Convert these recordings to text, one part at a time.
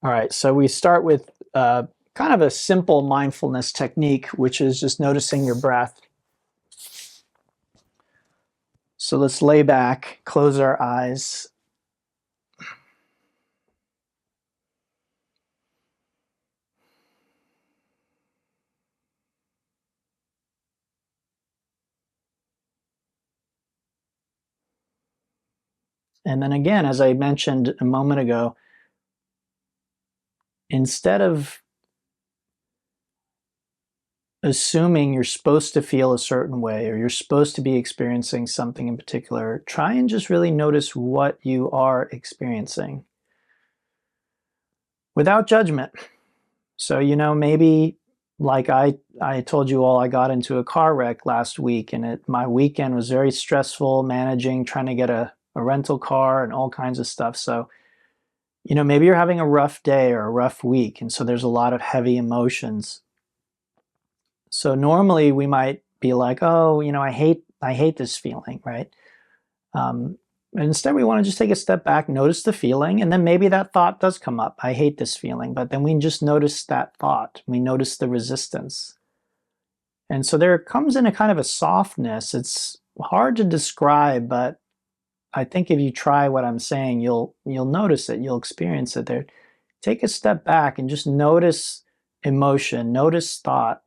All right, so we start with kind of a simple mindfulness technique, which is just noticing your breath. So let's lay back, close our eyes. And then again, as I mentioned a moment ago, instead of assuming you're supposed to feel a certain way or you're supposed to be experiencing something in particular, try and just really notice what you are experiencing without judgment. So, maybe like I told you all, I got into a car wreck last week, and my weekend was very stressful, managing, trying to get a rental car and all kinds of stuff. So, maybe you're having a rough day or a rough week, and so there's a lot of heavy emotions. So normally we might be like, oh, I hate this feeling, right? And instead, we want to just take a step back, notice the feeling, and then maybe that thought does come up. I hate this feeling, but then we just notice that thought. We notice the resistance. And so there comes in a kind of a softness. It's hard to describe, but I think if you try what I'm saying, you'll notice it. You'll experience it there. Take a step back and just notice emotion, notice thought,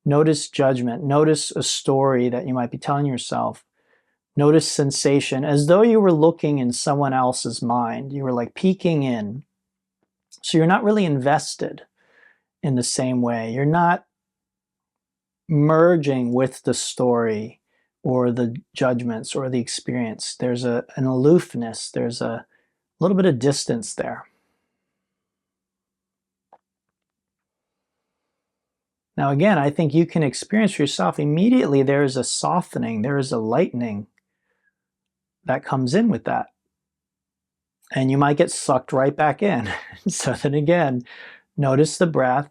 notice judgment, notice a story that you might be telling yourself. Notice sensation, as though you were looking in someone else's mind. You were like peeking in. So you're not really invested in the same way. You're not merging with the story or the judgments or the experience. There's an aloofness. There's a little bit of distance there. Now again, I think you can experience for yourself immediately there is a softening, there is a lightening that comes in with that. And you might get sucked right back in. So then again, notice the breath,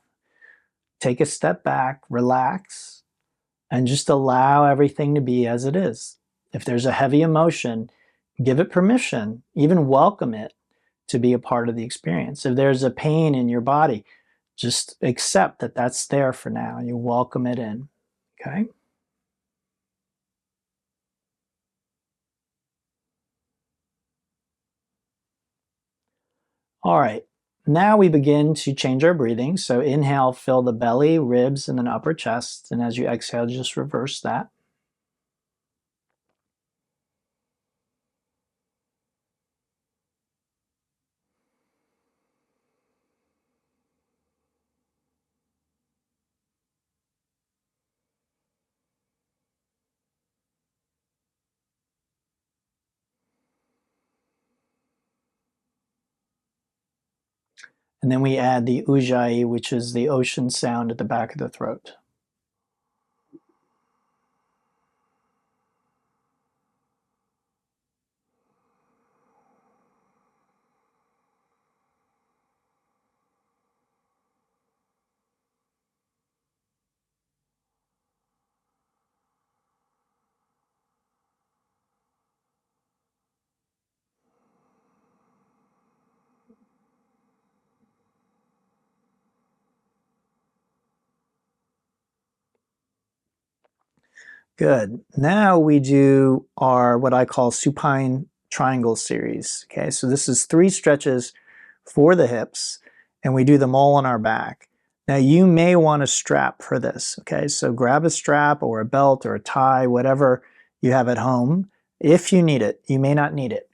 take a step back, relax, and just allow everything to be as it is. If there's a heavy emotion, give it permission, even welcome it to be a part of the experience. If there's a pain in your body, just accept that that's there for now. You welcome it in, okay? All right, now we begin to change our breathing. So inhale, fill the belly, ribs, and then upper chest. And as you exhale, just reverse that. And then we add the ujjayi, which is the ocean sound at the back of the throat. Good. Now we do our what I call supine triangle series. Okay, so this is 3 stretches for the hips, and we do them all on our back. Now you may want a strap for this. Okay, so grab a strap or a belt or a tie, whatever you have at home. If you need it, you may not need it.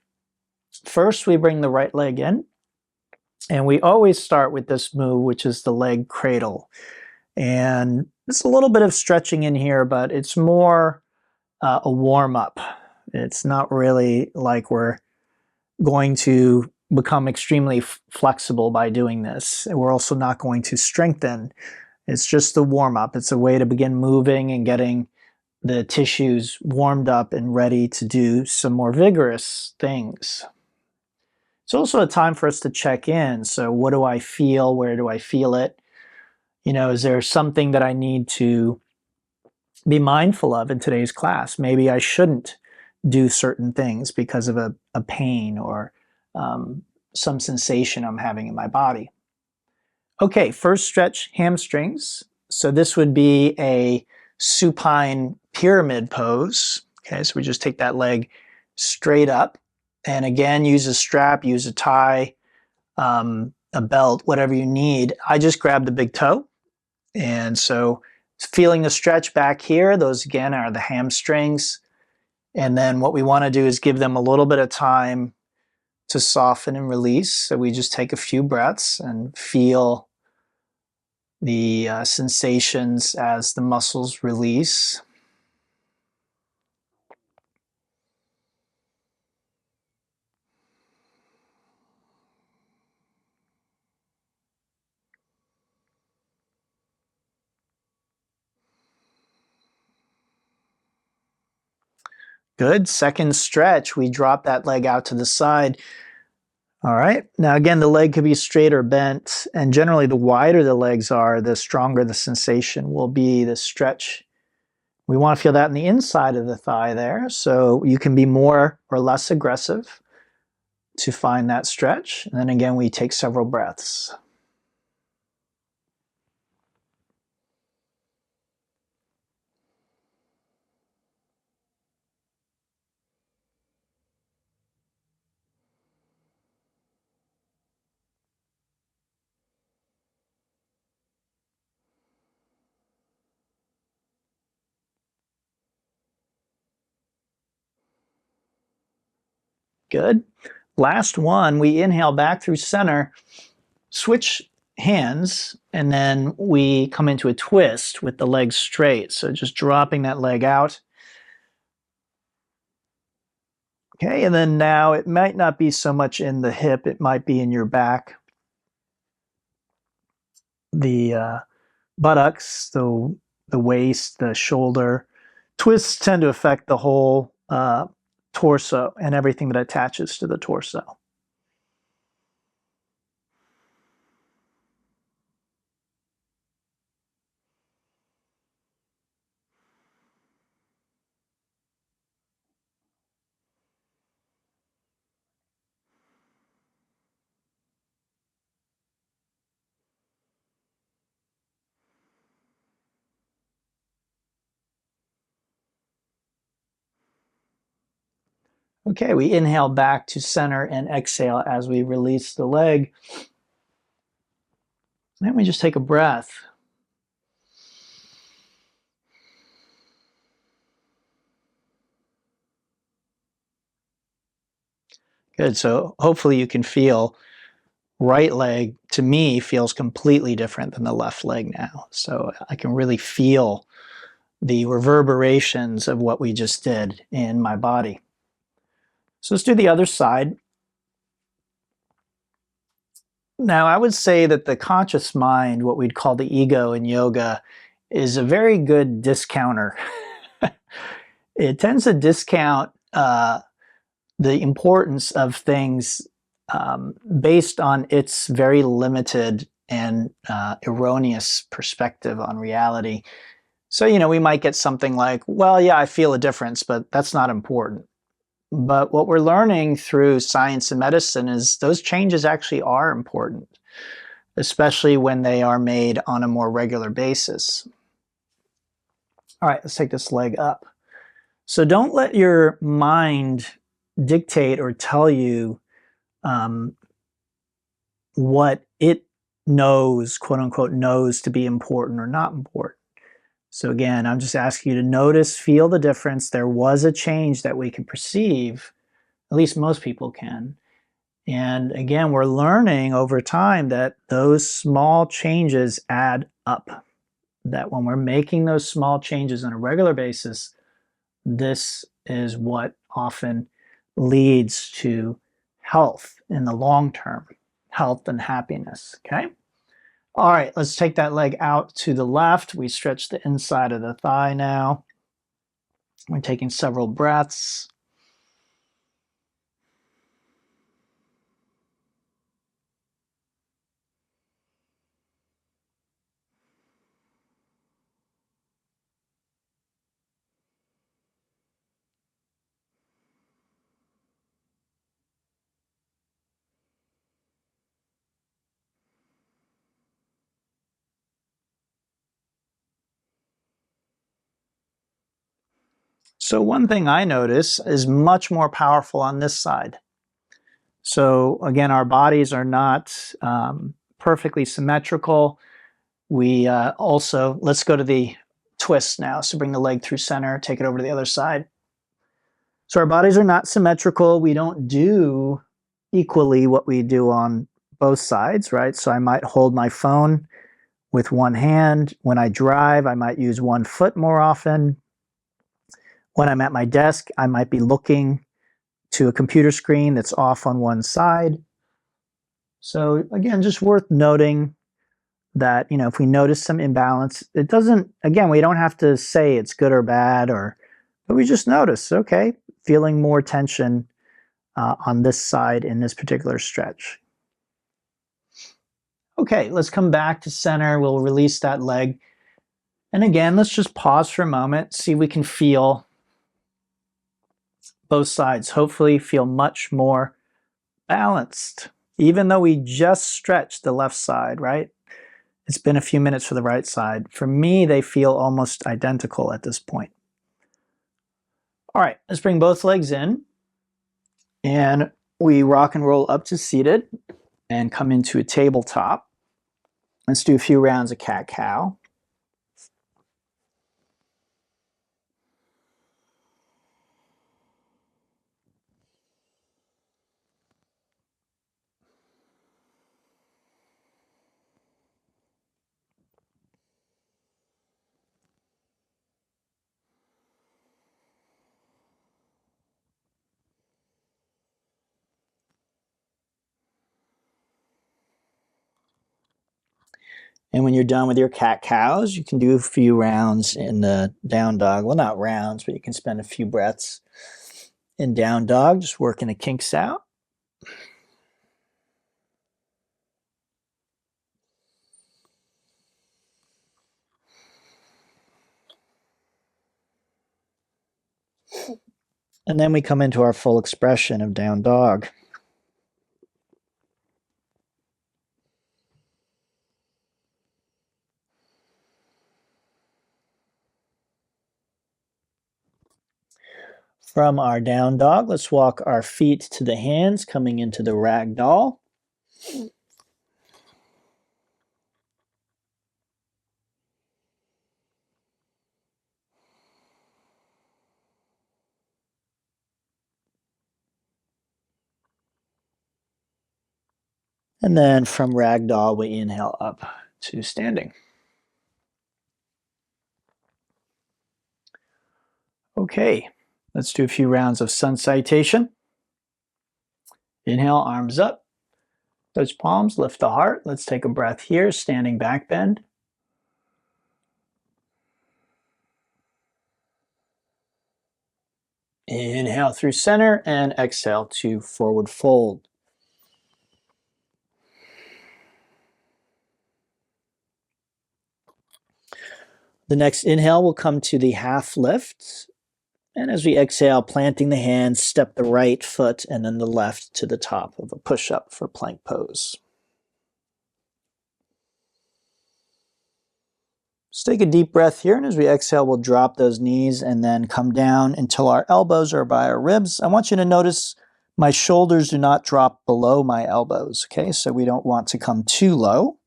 First, we bring the right leg in, and we always start with this move, which is the leg cradle. And it's a little bit of stretching in here, but it's more a warm-up. It's not really like we're going to become extremely flexible by doing this. We're also not going to strengthen. It's just a warm-up. It's a way to begin moving and getting the tissues warmed up and ready to do some more vigorous things. It's also a time for us to check in. So what do I feel? Where do I feel it? Is there something that I need to be mindful of in today's class? Maybe I shouldn't do certain things because of a pain or some sensation I'm having in my body. Okay, first stretch hamstrings. So this would be a supine pyramid pose. Okay, so we just take that leg straight up and again use a strap, use a tie, a belt, whatever you need. I just grab the big toe. And so feeling the stretch back here, those again are the hamstrings. And then what we want to do is give them a little bit of time to soften and release. So we just take a few breaths and feel the sensations as the muscles release. Good. Second stretch, we drop that leg out to the side. All right. Now, again, the leg could be straight or bent. And generally, the wider the legs are, the stronger the sensation will be, the stretch. We want to feel that in the inside of the thigh there. So you can be more or less aggressive to find that stretch. And then again, we take several breaths. Good. Last one, we inhale back through center, switch hands, and then we come into a twist with the legs straight. So just dropping that leg out. Okay, and then now it might not be so much in the hip, it might be in your back. The buttocks, the waist, the shoulder. Twists tend to affect the whole torso and everything that attaches to the torso. Okay, we inhale back to center and exhale as we release the leg. Then we just take a breath. Good, so hopefully you can feel right leg, to me, feels completely different than the left leg now. So I can really feel the reverberations of what we just did in my body. So let's do the other side. Now, I would say that the conscious mind, what we'd call the ego in yoga, is a very good discounter. It tends to discount the importance of things based on its very limited and erroneous perspective on reality. So, we might get something like, well, yeah, I feel a difference, but that's not important. But what we're learning through science and medicine is those changes actually are important, especially when they are made on a more regular basis. All right, let's take this leg up. So don't let your mind dictate or tell you what it knows, quote unquote, knows to be important or not important. So again, I'm just asking you to notice, feel the difference. There was a change that we can perceive, at least most people can. And again, we're learning over time that those small changes add up. That when we're making those small changes on a regular basis, this is what often leads to health in the long term, health and happiness, okay? All right, let's take that leg out to the left. We stretch the inside of the thigh now. We're taking several breaths. So one thing I notice is much more powerful on this side. So again, our bodies are not perfectly symmetrical. We also, let's go to the twist now. So bring the leg through center, take it over to the other side. So our bodies are not symmetrical. We don't do equally what we do on both sides, right? So I might hold my phone with one hand. When I drive, I might use one foot more often. When I'm at my desk, I might be looking to a computer screen that's off on one side. So again, just worth noting that, you know, if we notice some imbalance, it doesn't, again, we don't have to say it's good or bad, but we just notice, okay, feeling more tension on this side in this particular stretch. Okay, let's come back to center. We'll release that leg. And again, let's just pause for a moment, see if we can feel both sides. Hopefully feel much more balanced, even though we just stretched the left side, right? It's been a few minutes for the right side. For me, they feel almost identical at this point. All right, let's bring both legs in. And we rock and roll up to seated and come into a tabletop. Let's do a few rounds of cat-cow. And when you're done with your cat-cows, you can do a few rounds in the down dog. Well, not rounds, but you can spend a few breaths in down dog, just working the kinks out. And then we come into our full expression of down dog. From our down dog, let's walk our feet to the hands, coming into the rag doll. And then from ragdoll, we inhale up to standing. Okay, let's do a few rounds of sun salutation. Inhale, arms up, touch palms, lift the heart. Let's take a breath here, standing back bend. Inhale through center and exhale to forward fold. The next inhale will come to the half lift. And as we exhale, planting the hands, step the right foot and then the left to the top of a push-up for plank pose. Just take a deep breath here, and as we exhale, we'll drop those knees and then come down until our elbows are by our ribs. I want you to notice my shoulders do not drop below my elbows, okay? So we don't want to come too low.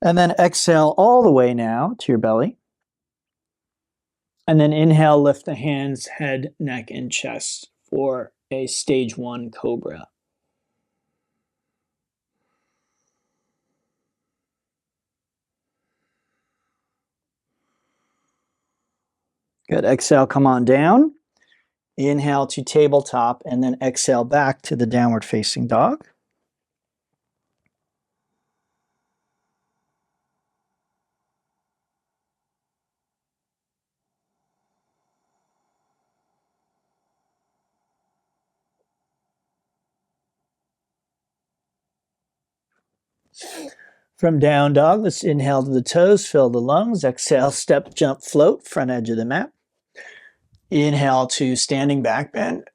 And then exhale all the way now to your belly. And then inhale, lift the hands, head, neck, and chest for a stage 1 cobra. Good. Exhale, come on down. Inhale to tabletop, and then exhale back to the downward facing dog. From down dog, let's inhale to the toes, fill the lungs. Exhale, step, jump, float, front edge of the mat. Inhale to standing back bend.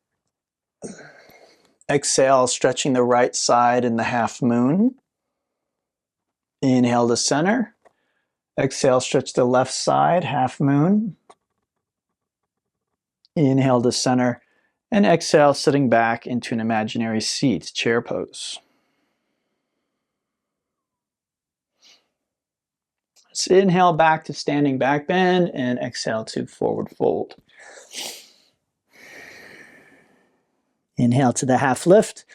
Exhale, stretching the right side in the half moon. Inhale to center. Exhale, stretch the left side, half moon. Inhale to center, and exhale, sitting back into an imaginary seat, chair pose. Let's inhale back to standing back bend, and exhale to forward fold. Inhale to the half lift.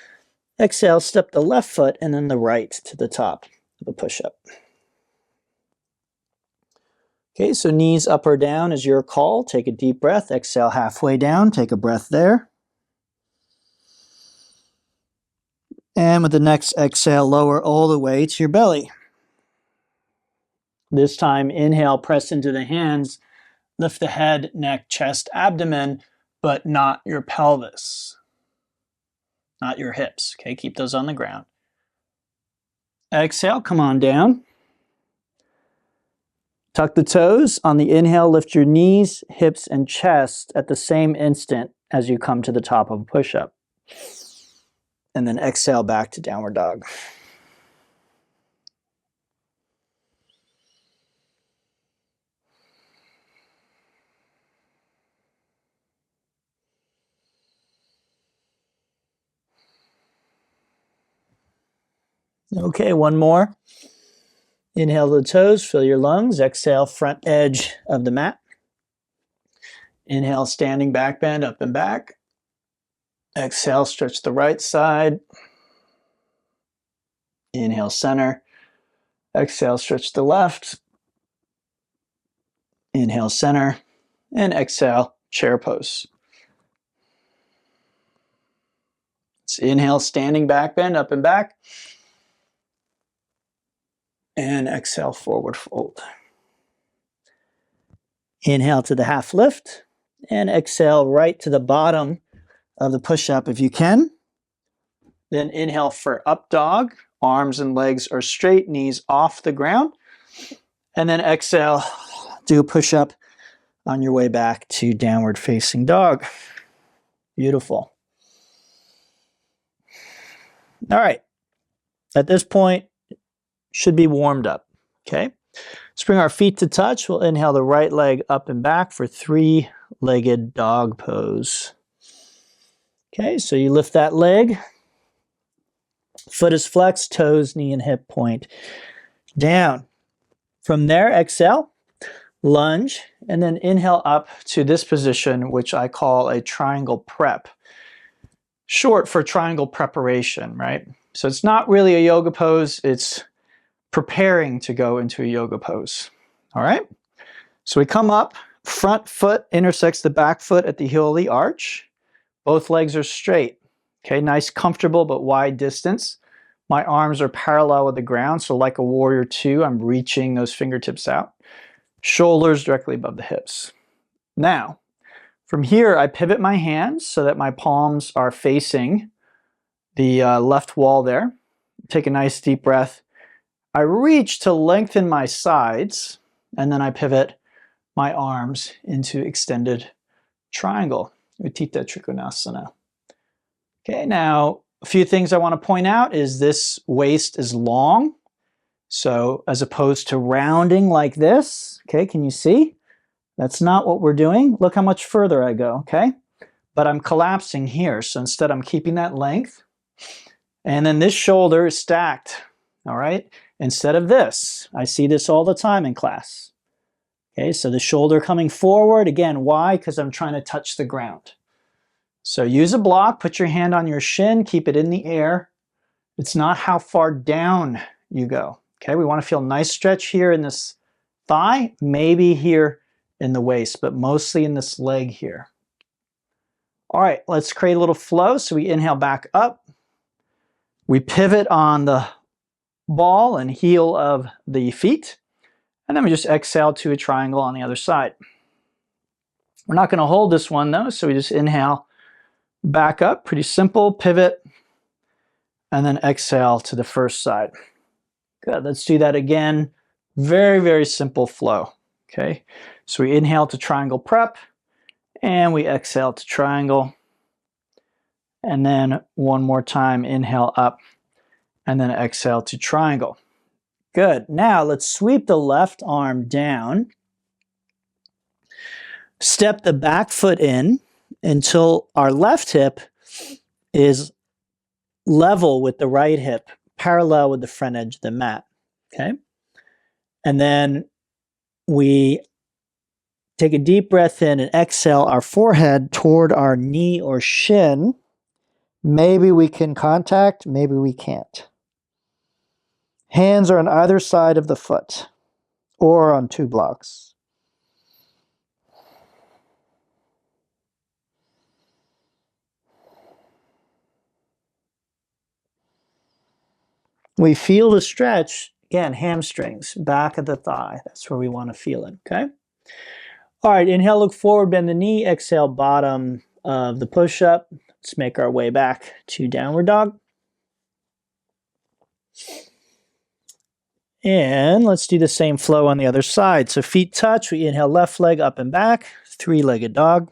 Exhale, step the left foot and then the right to the top of a push-up. Okay, so knees up or down is your call. Take a deep breath. Exhale halfway down. Take a breath there. And with the next exhale, lower all the way to your belly. This time, inhale, press into the hands. Lift the head, neck, chest, abdomen, but not your pelvis. Not your hips. Okay, keep those on the ground. Exhale, come on down. Tuck the toes. On the inhale, lift your knees, hips, and chest at the same instant as you come to the top of a push-up. And then exhale back to downward dog. Okay, one more. Inhale the toes, fill your lungs. Exhale, front edge of the mat. Inhale, standing back bend, up and back. Exhale, stretch the right side. Inhale, center. Exhale, stretch the left. Inhale, center. And exhale, chair pose. Let's inhale, standing back bend, up and back. And exhale, forward fold. Inhale to the half lift. And exhale right to the bottom of the push-up if you can. Then inhale for up dog. Arms and legs are straight, knees off the ground. And then exhale, do a push-up on your way back to downward facing dog. Beautiful. All right. At this point, should be warmed up. Okay. Let's bring our feet to touch. We'll inhale the right leg up and back for three-legged dog pose. Okay, so you lift that leg. Foot is flexed, toes, knee, and hip point down. From there, exhale, lunge, and then inhale up to this position, which I call a triangle prep. Short for triangle preparation, right? So it's not really a yoga pose, it's preparing to go into a yoga pose. All right? So we come up, front foot intersects the back foot at the heel of the arch. Both legs are straight. Okay, nice, comfortable, but wide distance. My arms are parallel with the ground, so like a warrior two, I'm reaching those fingertips out. Shoulders directly above the hips. Now, from here, I pivot my hands so that my palms are facing the left wall there. Take a nice deep breath. I reach to lengthen my sides, and then I pivot my arms into extended triangle. Utthita Koundinyasana. Okay, now a few things I want to point out is this waist is long. So as opposed to rounding like this, okay, can you see? That's not what we're doing. Look how much further I go, okay? But I'm collapsing here. So instead I'm keeping that length. And then this shoulder is stacked, all right? Instead of this, I see this all the time in class. Okay, so the shoulder coming forward. Again, why? Because I'm trying to touch the ground. So use a block, put your hand on your shin, keep it in the air. It's not how far down you go. Okay, we want to feel nice stretch here in this thigh, maybe here in the waist, but mostly in this leg here. All right, let's create a little flow. So we inhale back up. We pivot on the ball and heel of the feet. And then we just exhale to a triangle on the other side. We're not going to hold this one though, so we just inhale back up, pretty simple, pivot, and then exhale to the first side. Good, let's do that again. Very, very simple flow, okay? So we inhale to triangle prep, and we exhale to triangle. And then one more time, inhale up, and then exhale to triangle. Good, now let's sweep the left arm down. Step the back foot in, until our left hip is level with the right hip, parallel with the front edge of the mat, okay? And then we take a deep breath in and exhale our forehead toward our knee or shin. Maybe we can contact, maybe we can't. Hands are on either side of the foot or on 2 blocks. We feel the stretch, again, hamstrings, back of the thigh. That's where we want to feel it, okay? All right, inhale, look forward, bend the knee. Exhale, bottom of the push-up. Let's make our way back to downward dog. And let's do the same flow on the other side. So feet touch, we inhale left leg up and back, 3-legged dog.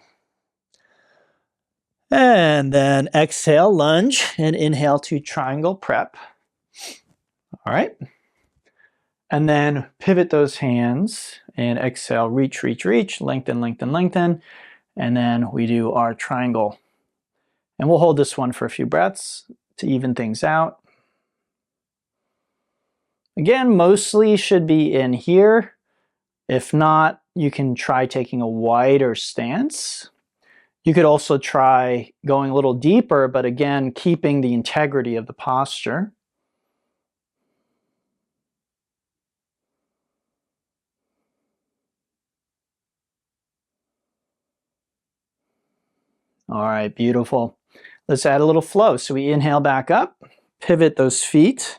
And then exhale, lunge, and inhale to triangle prep. All right. And then pivot those hands and exhale, reach, reach, reach, lengthen, lengthen, lengthen. And then we do our triangle. And we'll hold this one for a few breaths to even things out. Again, mostly should be in here. If not, you can try taking a wider stance. You could also try going a little deeper, but again, keeping the integrity of the posture. All right, beautiful. Let's add a little flow. So we inhale back up, pivot those feet,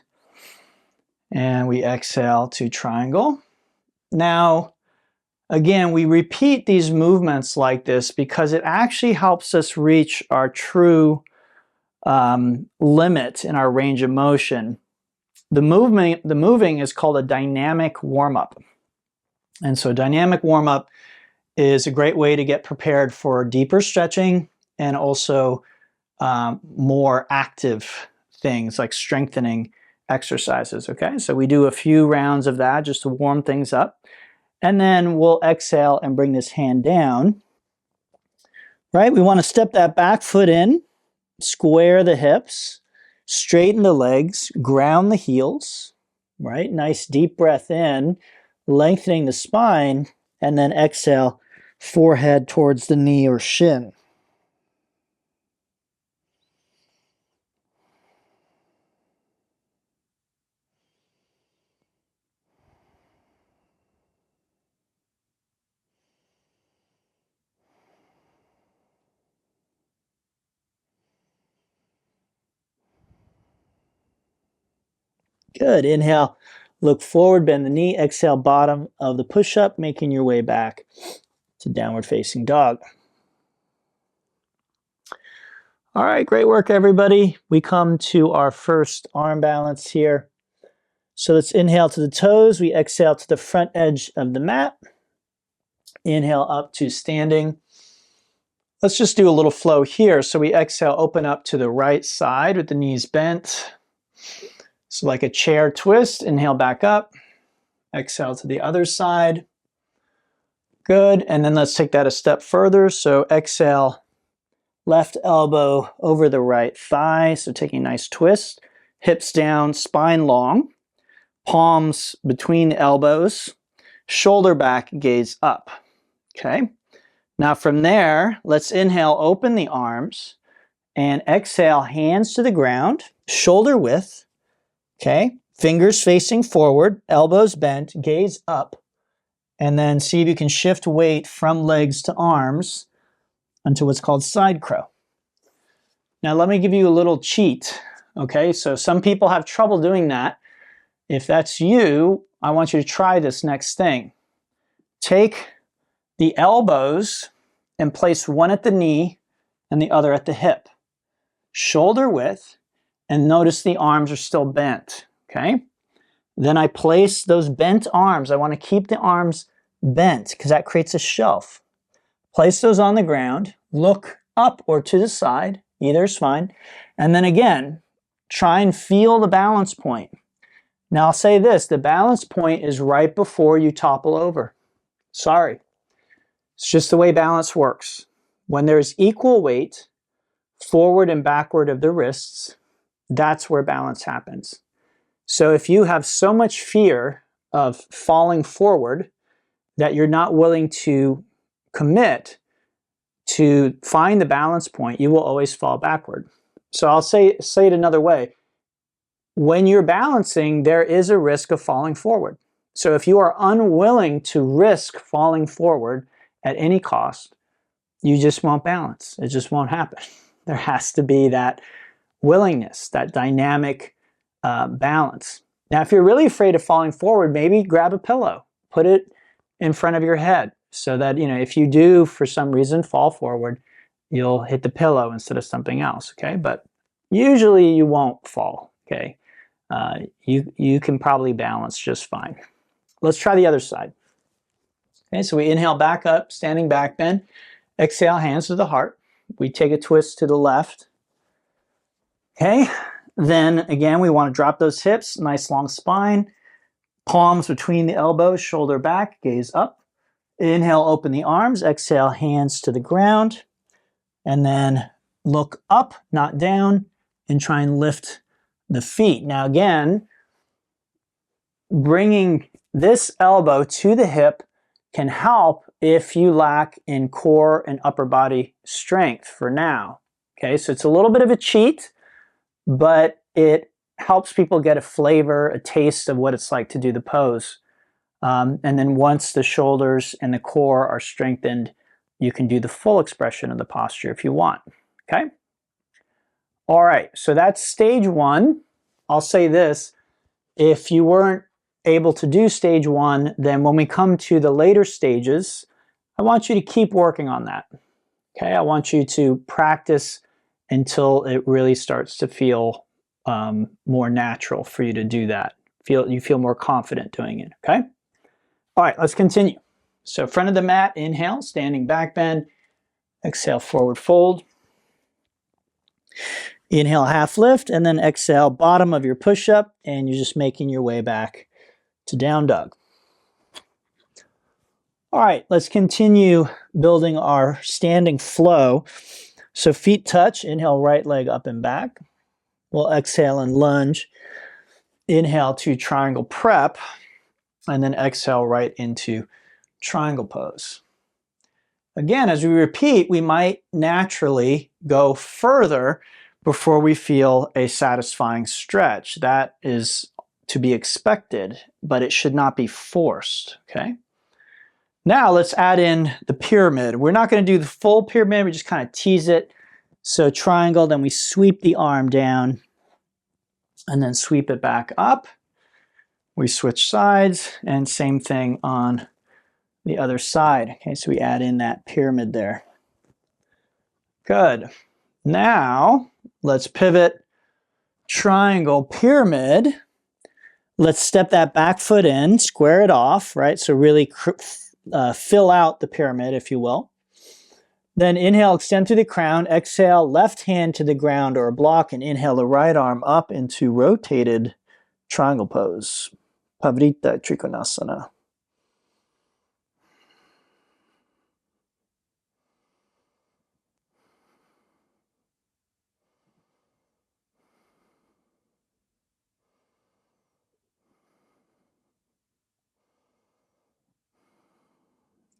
and we exhale to triangle. Now, again, we repeat these movements like this because it actually helps us reach our true limit in our range of motion. The moving is called a dynamic warm-up. And so dynamic warm-up is a great way to get prepared for deeper stretching and also more active things like strengthening exercises, okay? So we do a few rounds of that just to warm things up. And then we'll exhale and bring this hand down, right? We want to step that back foot in, square the hips, straighten the legs, ground the heels, right? Nice deep breath in, lengthening the spine, and then exhale, forehead towards the knee or shin. Good. Inhale, look forward, bend the knee. Exhale, bottom of the push-up, making your way back to downward facing dog. All right, great work, everybody. We come to our first arm balance here. So let's inhale to the toes. We exhale to the front edge of the mat. Inhale up to standing. Let's just do a little flow here. So we exhale, open up to the right side with the knees bent. So like a chair twist, inhale back up. Exhale to the other side. Good, and then let's take that a step further. So exhale, left elbow over the right thigh. So taking a nice twist. Hips down, spine long. Palms between the elbows. Shoulder back, gaze up. Okay. Now from there, let's inhale, open the arms. And exhale, hands to the ground, shoulder width. Okay. Fingers facing forward, elbows bent, gaze up. And then see if you can shift weight from legs to arms onto what's called side crow. Now let me give you a little cheat. Okay, so some people have trouble doing that. If that's you, I want you to try this next thing. Take the elbows and place one at the knee and the other at the hip. Shoulder width, and notice the arms are still bent. Okay. Then I place those bent arms. I want to keep the arms bent because that creates a shelf. Place those on the ground, look up or to the side, either is fine. And then again, try and feel the balance point. Now I'll say this, the balance point is right before you topple over. Sorry. It's just the way balance works. When there's equal weight forward and backward of the wrists, that's where balance happens. So if you have so much fear of falling forward that you're not willing to commit to find the balance point, you will always fall backward. So I'll say it another way. When you're balancing, there is a risk of falling forward. So if you are unwilling to risk falling forward at any cost, you just won't balance. It just won't happen. There has to be that willingness, that dynamic balance. Now, if you're really afraid of falling forward, maybe grab a pillow, put it in front of your head so that, if you do for some reason fall forward, you'll hit the pillow instead of something else, okay? But usually you won't fall, okay? You can probably balance just fine. Let's try the other side. Okay, so we inhale back up, standing back bend. Exhale, hands to the heart. We take a twist to the left. Okay, then again, we want to drop those hips, nice long spine. Palms between the elbows, shoulder back, gaze up. Inhale, open the arms. Exhale, hands to the ground. And then look up, not down, and try and lift the feet. Now again, bringing this elbow to the hip can help if you lack in core and upper body strength for now. Okay, so it's a little bit of a cheat, but it helps people get a flavor, a taste of what it's like to do the pose. And then once the shoulders and the core are strengthened, you can do the full expression of the posture if you want. Okay? All right, so that's stage one. I'll say this, if you weren't able to do stage one, then when we come to the later stages, I want you to keep working on that. Okay, I want you to practice until it really starts to feel more natural for you to do that. You feel more confident doing it, okay? All right, let's continue. So front of the mat, inhale, standing back bend. Exhale, forward fold. Inhale, half lift, and then exhale, bottom of your push-up, and you're just making your way back to down dog. All right, let's continue building our standing flow. So feet touch, inhale, right leg up and back. We'll exhale and lunge. Inhale to triangle prep, and then exhale right into triangle pose. Again, as we repeat, we might naturally go further before we feel a satisfying stretch. That is to be expected, but it should not be forced, okay? Now let's add in the pyramid. We're not going to do the full pyramid, we just kind of tease it. So triangle, then we sweep the arm down and then sweep it back up. We switch sides and same thing on the other side. Okay, so we add in that pyramid there. Good. Now let's pivot, triangle, pyramid. Let's step that back foot in, square it off, right? So really fill out the pyramid, if you will. Then inhale, extend through the crown. Exhale, left hand to the ground or a block, and inhale the right arm up into rotated triangle pose. Pavrita Trikonasana.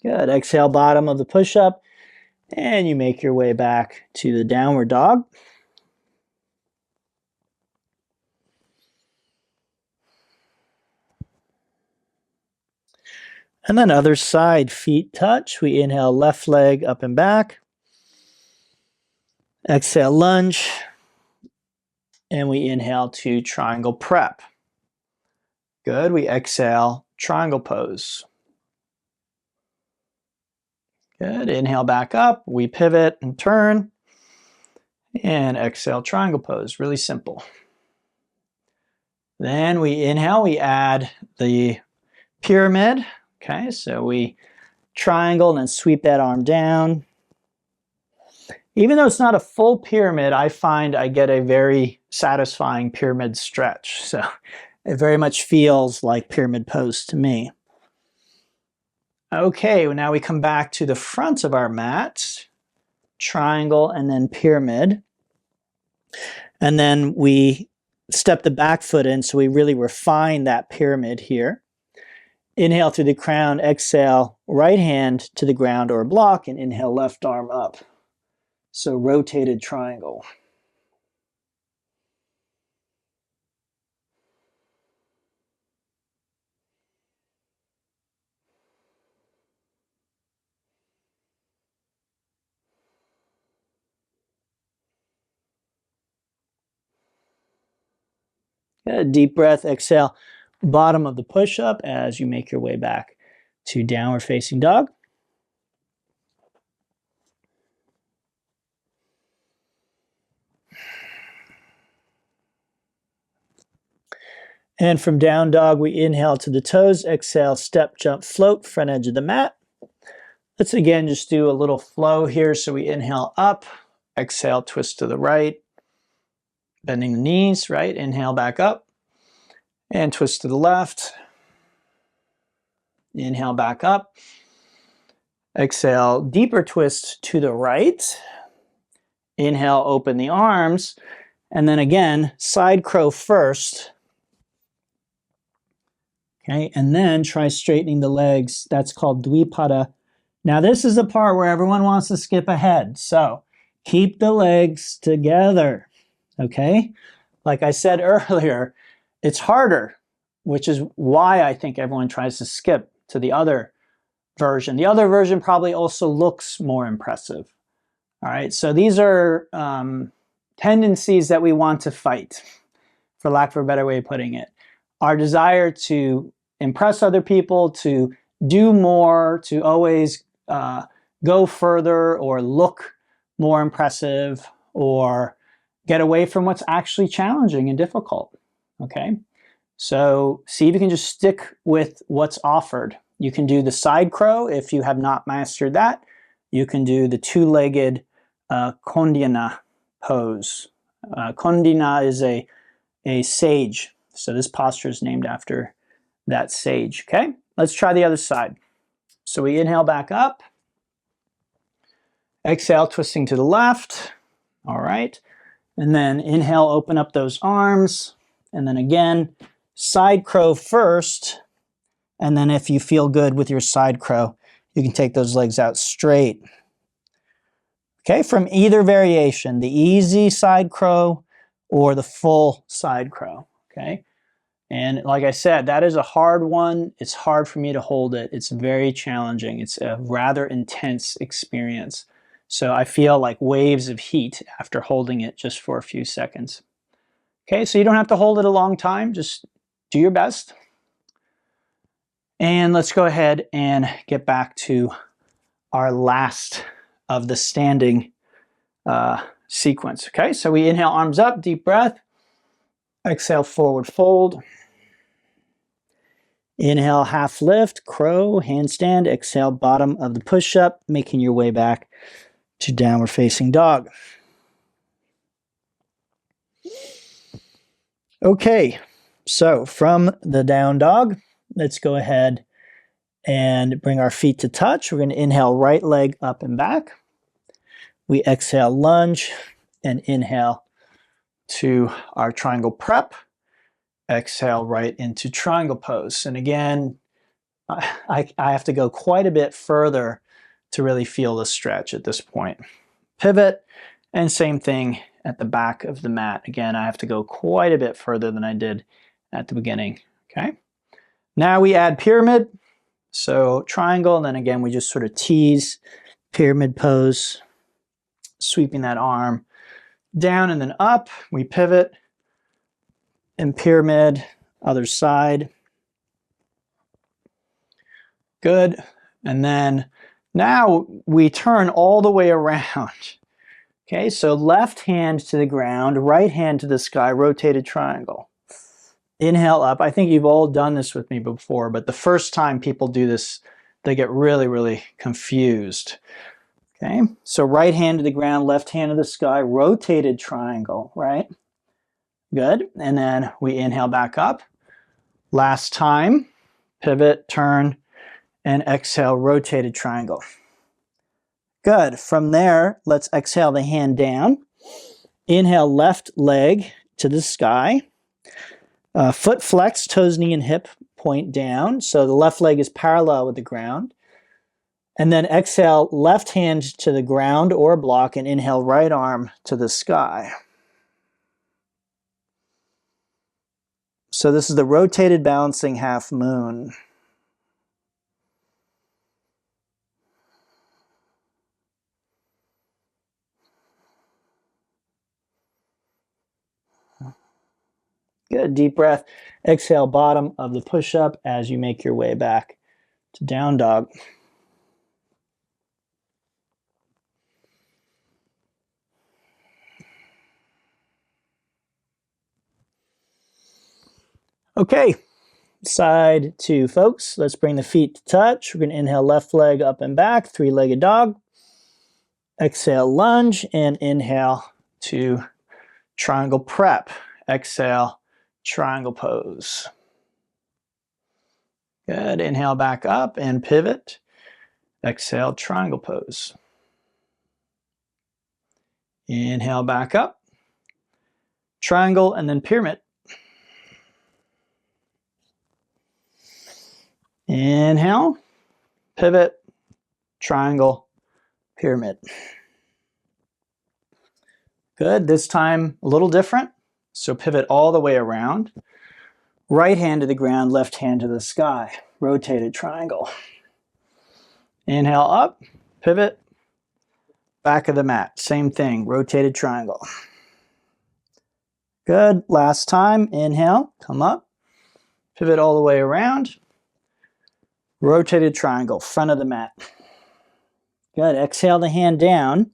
Good. Exhale, bottom of the push-up, and you make your way back to the downward dog. And then other side, feet touch. We inhale, left leg up and back. Exhale, lunge. And we inhale to triangle prep. Good. We exhale, triangle pose. Good. Inhale back up. We pivot and turn. And exhale, triangle pose. Really simple. Then we inhale, we add the pyramid. Okay, so we triangle and then sweep that arm down. Even though it's not a full pyramid, I find I get a very satisfying pyramid stretch. So it very much feels like pyramid pose to me. Okay, well now we come back to the front of our mat. triangle, and then pyramid. And then we step the back foot in, so we really refine that pyramid here. Inhale through the crown, exhale, right hand to the ground or a block, and inhale, left arm up. So rotated triangle. Good. Deep breath, exhale, bottom of the push-up as you make your way back to downward facing dog. And from down dog, we inhale to the toes, exhale, step, jump, float, front edge of the mat. Let's again just do a little flow here. So we inhale up, exhale, twist to the right, bending the knees, right? Inhale back up and twist to the left. Inhale back up. Exhale, deeper twist to the right. Inhale, open the arms. And then again, side crow first. Okay, and then try straightening the legs. That's called Dvipada. Now this is the part where everyone wants to skip ahead. So keep the legs together, okay? Like I said earlier, it's harder, which is why I think everyone tries to skip to the other version. The other version probably also looks more impressive. All right, so these are tendencies that we want to fight, for lack of a better way of putting it. Our desire to impress other people, to do more, to always go further or look more impressive or get away from what's actually challenging and difficult, okay? So see if you can just stick with what's offered. You can do the side crow if you have not mastered that. You can do the two-legged Koundinyasana pose. Koundinya is a sage. So this posture is named after that sage, okay? Let's try the other side. So we inhale back up. Exhale, twisting to the left. All right. And then inhale, open up those arms. And then again, side crow first. And then if you feel good with your side crow, you can take those legs out straight. Okay, from either variation, the easy side crow or the full side crow, okay? And like I said, that is a hard one. It's hard for me to hold it. It's very challenging. It's a rather intense experience. So I feel like waves of heat after holding it just for a few seconds. Okay, so you don't have to hold it a long time. Just do your best. And let's go ahead and get back to our last of the standing sequence. Okay, so we inhale, arms up, deep breath. Exhale, forward fold. Inhale, half lift, crow, handstand. Exhale, bottom of the push-up, making your way back to downward facing dog. Okay, so from the down dog, let's go ahead and bring our feet to touch. We're going to inhale, right leg up and back. We exhale, lunge, and inhale to our triangle prep. Exhale right into triangle pose. And again, I have to go quite a bit further to really feel the stretch at this point. Pivot, and same thing at the back of the mat. Again, I have to go quite a bit further than I did at the beginning. Okay. Now we add pyramid. So triangle, and then again, we just sort of tease pyramid pose, sweeping that arm down and then up. We pivot and pyramid, other side. Good. And then now we turn all the way around. Okay, so left hand to the ground, right hand to the sky, rotated triangle. Inhale up. I think you've all done this with me before, but the first time people do this, they get really, really confused. Okay, so right hand to the ground, left hand to the sky, rotated triangle, right? Good. And then we inhale back up. Last time, pivot, turn, and exhale, rotated triangle. Good. From there, let's exhale the hand down. Inhale, left leg to the sky. Foot flex, toes, knee, and hip point down. So the left leg is parallel with the ground. And then exhale, left hand to the ground or block, and inhale, right arm to the sky. So this is the rotated balancing half moon. Good, deep breath. Exhale, bottom of the push-up as you make your way back to down dog. Okay, side two, folks. Let's bring the feet to touch. We're going to inhale, left leg up and back, three-legged dog. Exhale, lunge, and inhale to triangle prep. Exhale, triangle pose. Good. Inhale back up and pivot. Exhale, triangle pose. Inhale back up. Triangle and then pyramid. Inhale, pivot, triangle, pyramid. Good. This time a little different. So pivot all the way around. Right hand to the ground, left hand to the sky. Rotated triangle. Inhale up, pivot, back of the mat. Same thing, rotated triangle. Good. Last time. Inhale, come up, pivot all the way around. Rotated triangle, front of the mat. Good. Exhale the hand down.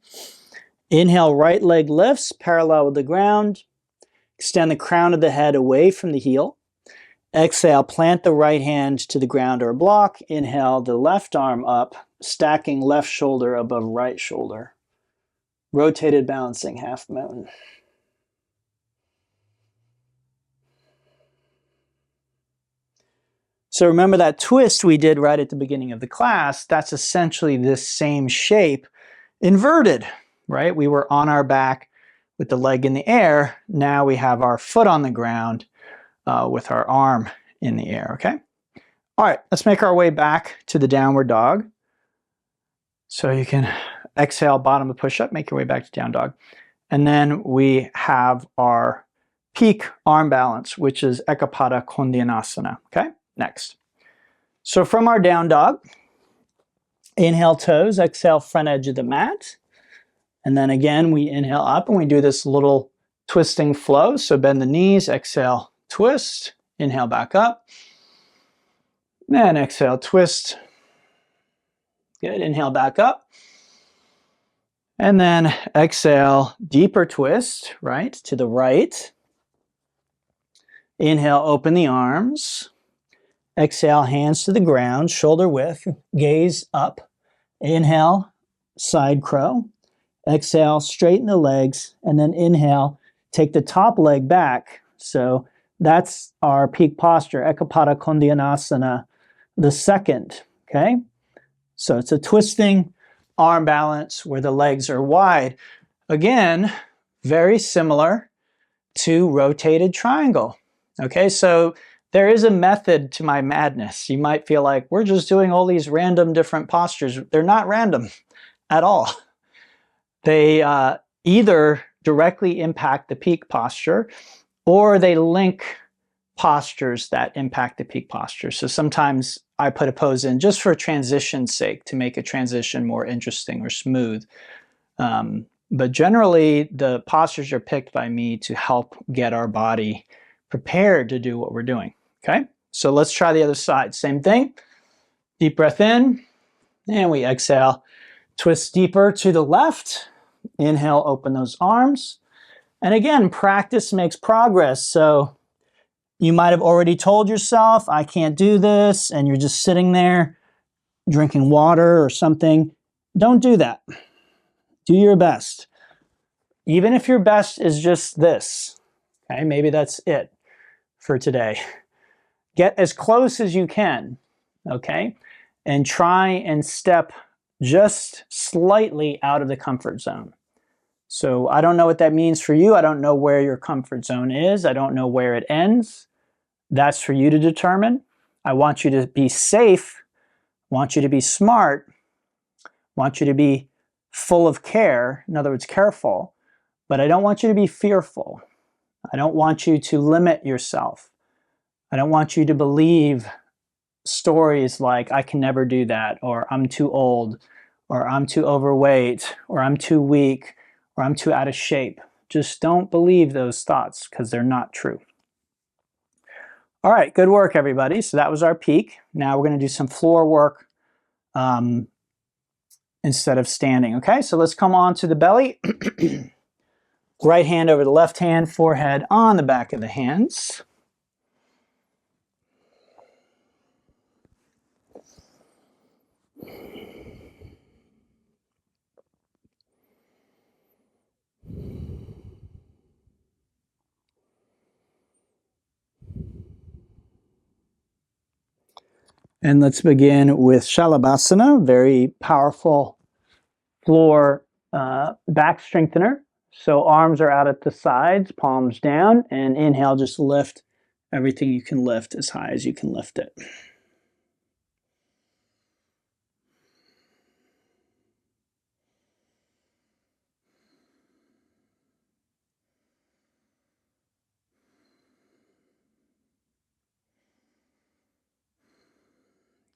Inhale, right leg lifts, parallel with the ground. Extend the crown of the head away from the heel. Exhale, plant the right hand to the ground or block. Inhale, the left arm up, stacking left shoulder above right shoulder. Rotated balancing half moon. So remember that twist we did right at the beginning of the class, that's essentially this same shape inverted, right? We were on our back with the leg in the air. Now we have our foot on the ground with our arm in the air, okay? All right, let's make our way back to the downward dog. So you can exhale, bottom of push-up, make your way back to down dog. And then we have our peak arm balance, which is Ekapada Koundinyasana, okay? Next. So from our down dog, inhale toes, exhale front edge of the mat. And then again, we inhale up and we do this little twisting flow. So bend the knees, exhale, twist, inhale back up. Then exhale, twist. Good, inhale back up. And then exhale, deeper twist, right, to the right. Inhale, open the arms. Exhale, hands to the ground, shoulder width, gaze up. Inhale, side crow. Exhale, straighten the legs, and then inhale, take the top leg back. So that's our peak posture, Ekapada Koundinyasana, the second, okay? So it's a twisting arm balance where the legs are wide. Again, very similar to rotated triangle, okay? So there is a method to my madness. You might feel like we're just doing all these random different postures. They're not random at all. They either directly impact the peak posture or they link postures that impact the peak posture. So sometimes I put a pose in just for transition's sake to make a transition more interesting or smooth. But generally, the postures are picked by me to help get our body prepared to do what we're doing. Okay, so let's try the other side. Same thing. Deep breath in, and we exhale. Twist deeper to the left. Inhale, open those arms. And again, practice makes progress. So you might have already told yourself, I can't do this, and you're just sitting there drinking water or something. Don't do that. Do your best. Even if your best is just this, okay, maybe that's it for today. Get as close as you can, okay? And try and step just slightly out of the comfort zone. So I don't know what that means for you. I don't know where your comfort zone is. I don't know where it ends. That's for you to determine. I want you to be safe. I want you to be smart. I want you to be full of care. In other words, careful. But I don't want you to be fearful. I don't want you to limit yourself. I don't want you to believe stories like, I can never do that, or I'm too old, or I'm too overweight, or I'm too weak, or I'm too out of shape. Just don't believe those thoughts because they're not true. All right, good work, everybody. So that was our peak. Now we're going to do some floor work instead of standing. Okay, so let's come on to the belly. Right hand over the left hand, forehead on the back of the hands. And let's begin with Shalabhasana, very powerful floor back strengthener. So arms are out at the sides, palms down, and inhale, just lift everything you can lift as high as you can lift it.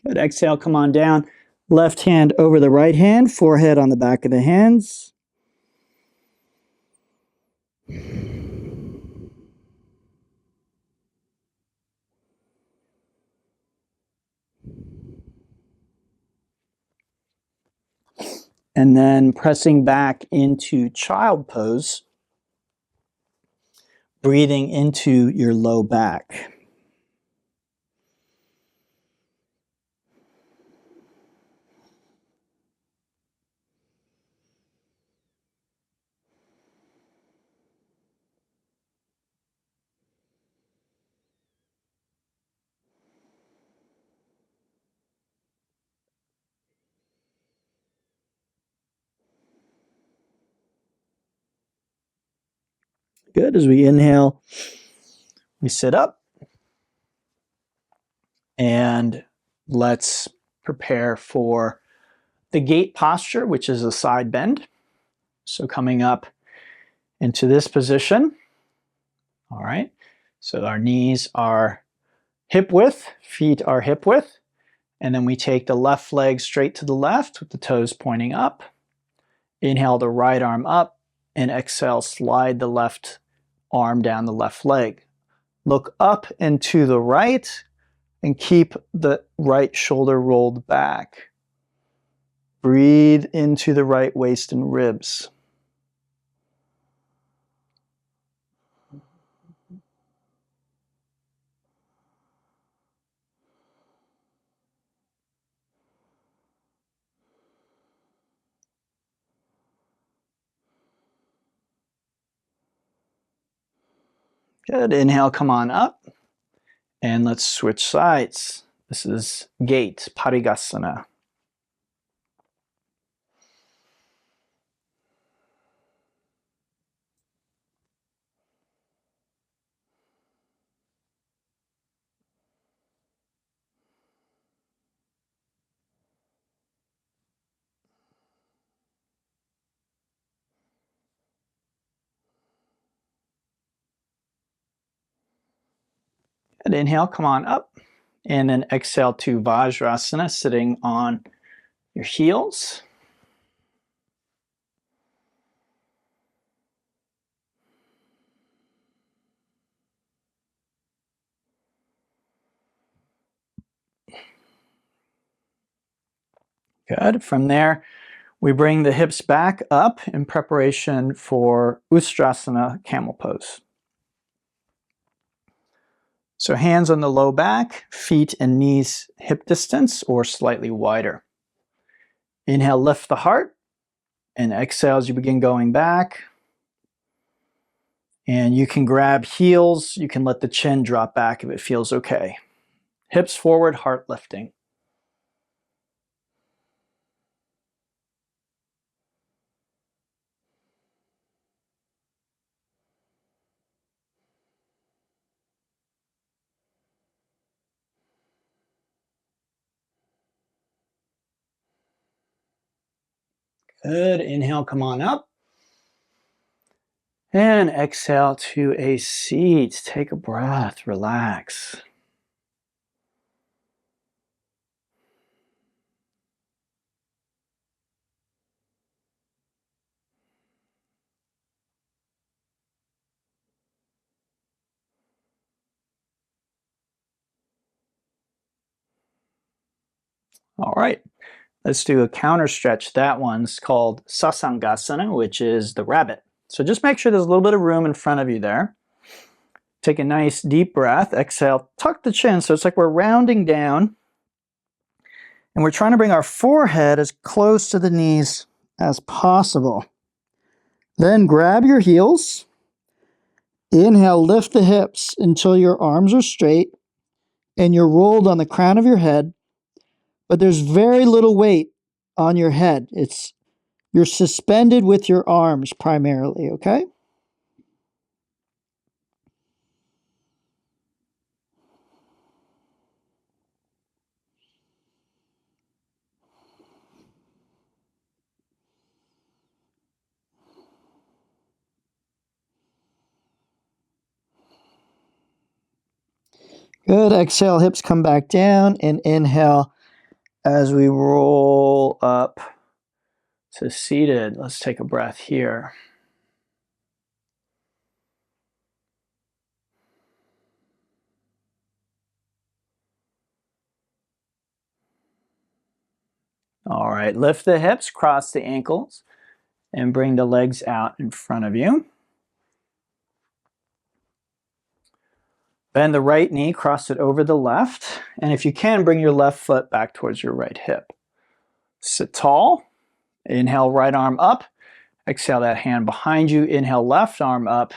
Good, exhale, come on down. Left hand over the right hand, forehead on the back of the hands. And then pressing back into child pose, breathing into your low back. Good, as we inhale, we sit up. And let's prepare for the gate posture, which is a side bend. So coming up into this position. All right. So our knees are hip width, feet are hip width. And then we take the left leg straight to the left with the toes pointing up. Inhale the right arm up and exhale, slide the left arm down the left leg. Look up and to the right and keep the right shoulder rolled back. Breathe into the right waist and ribs. Good. Inhale, come on up. And let's switch sides. This is gate, Parigasana. Good. Inhale, come on up. And then exhale to Vajrasana, sitting on your heels. Good. From there, we bring the hips back up in preparation for Ustrasana, camel pose. So hands on the low back, feet and knees hip distance or slightly wider. Inhale, lift the heart, and exhale as you begin going back. And you can grab heels, you can let the chin drop back if it feels okay. Hips forward, heart lifting. Good. Inhale, come on up. And exhale to a seat. Take a breath, relax. All right, let's do a counter stretch. That one's called Sasangasana, which is the rabbit. So just make sure there's a little bit of room in front of you there. Take a nice deep breath. Exhale, tuck the chin. So it's like we're rounding down. And we're trying to bring our forehead as close to the knees as possible. Then grab your heels. Inhale, lift the hips until your arms are straight and you're rolled on the crown of your head, but there's very little weight on your head. You're suspended with your arms primarily, okay? Good. Exhale, hips come back down, and inhale as we roll up to seated. Let's take a breath here. All right, lift the hips, cross the ankles, and bring the legs out in front of you. Bend the right knee, cross it over the left, and if you can, bring your left foot back towards your right hip. Sit tall. Inhale, right arm up. Exhale that hand behind you. Inhale, left arm up.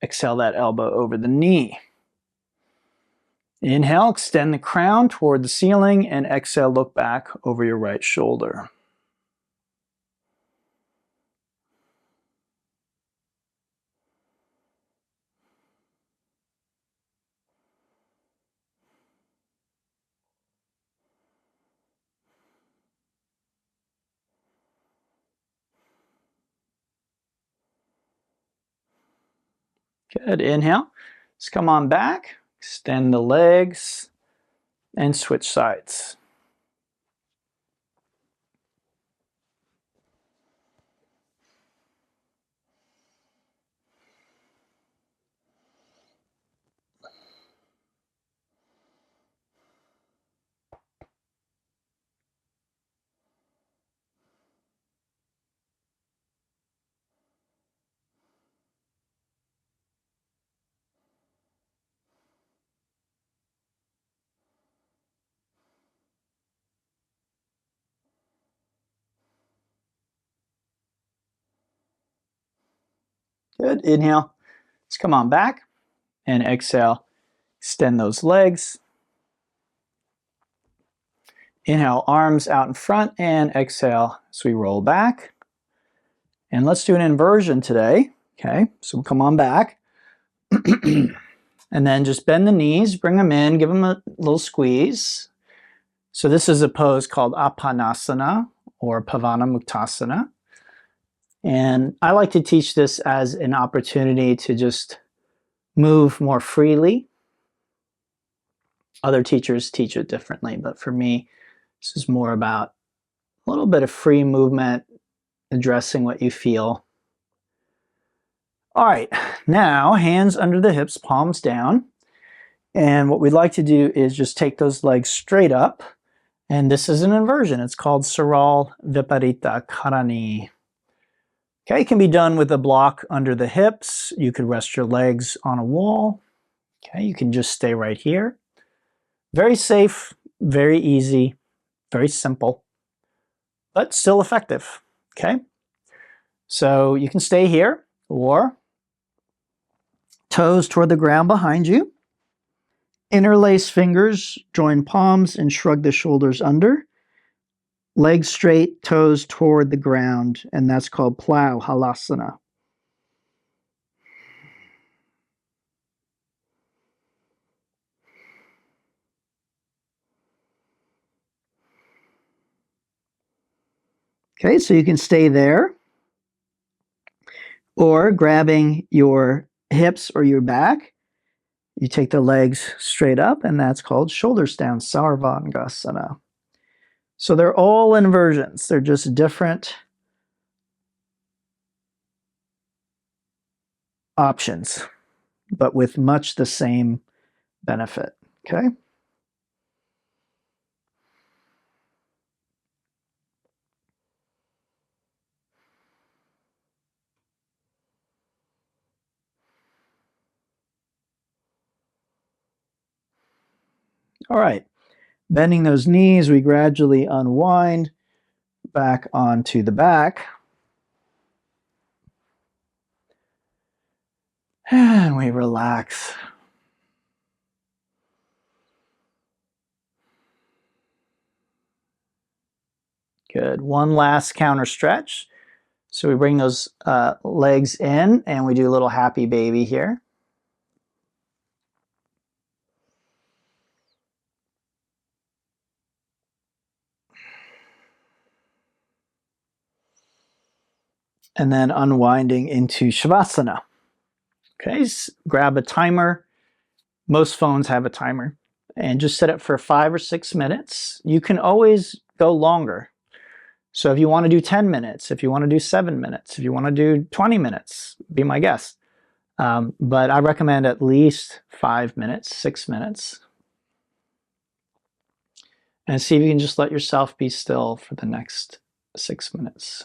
Exhale that elbow over the knee. Inhale, extend the crown toward the ceiling, and exhale, look back over your right shoulder. Good. Inhale. Let's come on back. Extend the legs and switch sides. Good. Inhale. Let's come on back. And exhale. Extend those legs. Inhale, arms out in front, and exhale as we roll back. And let's do an inversion today. Okay, so we'll come on back. And then just bend the knees, bring them in, give them a little squeeze. So this is a pose called Apanasana or Pavana Muktasana. And I like to teach this as an opportunity to just move more freely. Other teachers teach it differently, but for me, this is more about a little bit of free movement, addressing what you feel. All right, now hands under the hips, palms down. And what we'd like to do is just take those legs straight up. And this is an inversion. It's called Saral Viparita Karani. Okay, it can be done with a block under the hips. You could rest your legs on a wall. Okay, you can just stay right here. Very safe, very easy, very simple, but still effective. Okay, so you can stay here or toes toward the ground behind you. Interlace fingers, join palms, and shrug the shoulders under. Legs straight, toes toward the ground, and that's called Plow Halasana. Okay, so you can stay there, or grabbing your hips or your back, you take the legs straight up, and that's called shoulders down, Sarvangasana. So they're all inversions. They're just different options, but with much the same benefit. Okay. All right. Bending those knees, we gradually unwind back onto the back. And we relax. Good. One last counter stretch. So we bring those legs in and we do a little happy baby here. And then unwinding into Shavasana. Okay, grab a timer. Most phones have a timer. And just set it for 5 or 6 minutes. You can always go longer. So if you want to do 10 minutes, if you want to do 7 minutes, if you want to do 20 minutes, be my guest. But I recommend at least 5 minutes, 6 minutes. And see if you can just let yourself be still for the next 6 minutes.